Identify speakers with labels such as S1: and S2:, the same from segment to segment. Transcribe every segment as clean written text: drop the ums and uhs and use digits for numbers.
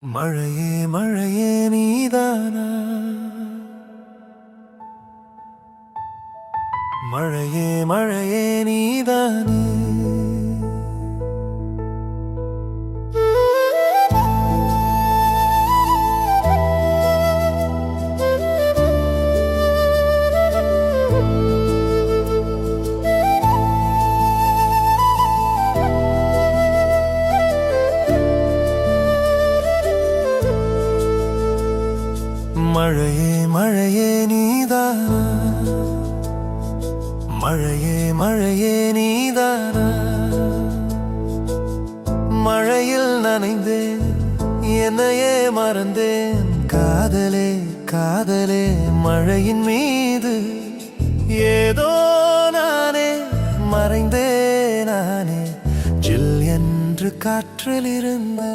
S1: மழையே மழையே நீதானா, மழையே மழையே நீதானே. மழையே மழையே நீதானா, மழையே மழையே நீதானா. மழையில் நனைந்தேன், என்னையே மறந்தேன். காதலே காதலே மழையின் மீது ஏதோ நானே மறைந்தேன். நானே ஜில் என்று காற்றில் இருந்து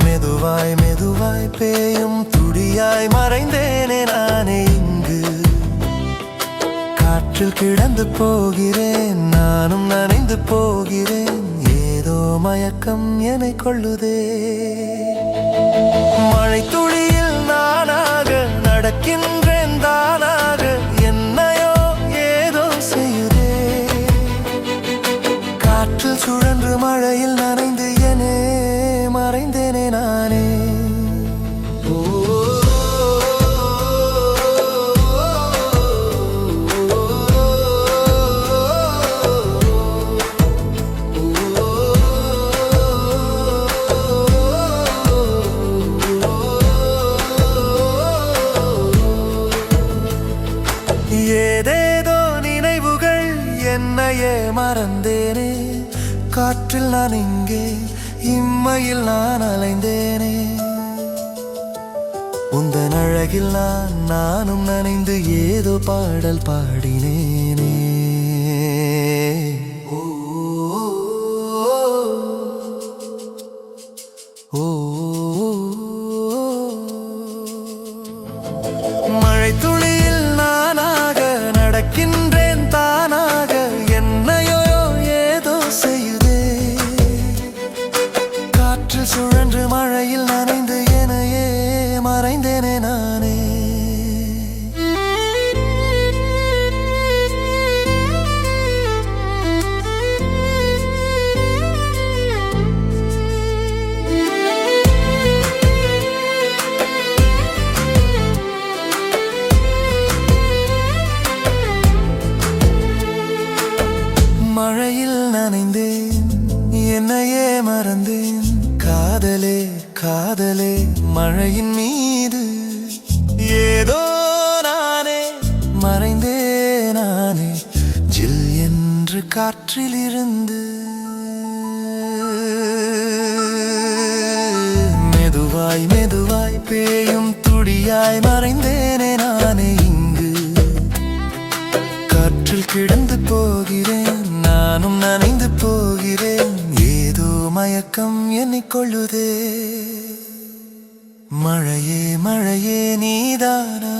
S1: மெதுவாய் மெதுவாய் பேயும் துடியாய் மறைந்தேனே. நானே இங்கு காற்றில் கிடந்து போகிறேன், நானும் நனைந்து போகிறேன். ஏதோ மயக்கம் என்னை கொள்ளுதே. மழை துளியில் நானாக நடக்கின்றேன், தானாக என்னையோ ஏதோ செய்யுதே. காற்றில் சுழன்று மழையில் நனைந்து என்னே மறைந்தேனே. நானே ஏதேதோ நினைவுகள், என்னையே மறந்தேனே. காற்றில் நான் இங்கே, இம்மையில் நான் அலைந்தேனே. உந்தன் அழகில் நானும் நனைந்து ஏதோ பாடல் பாடினேனே. ஓ ஓ மழை துளியில் நானாக நடக்கின்றேன், தானாக என்னையோ ஏதோ செய்யுதே. காற்றில் சுழன்று மழையில் நனைந்து என்னையே மறைந்தேனே. நானே மழையில் நனைந்தேன், என்னையே மறந்தேன். காதலே காதலே மழையின் மீது ஏதோ நானே மறைந்தேன். நானே ஜில் என்று காற்றில் இருந்து மெதுவாய் மெதுவாய் பேயும் துடியாய் மறைந்தேனே. நானே இங்கு காற்றில் கிடந்து போகிறேன், நானும் நனைந்து போகிறேன். ஏதோ மயக்கம் என்னை கொள்ளுதே. மழையே மழையே நீதானா.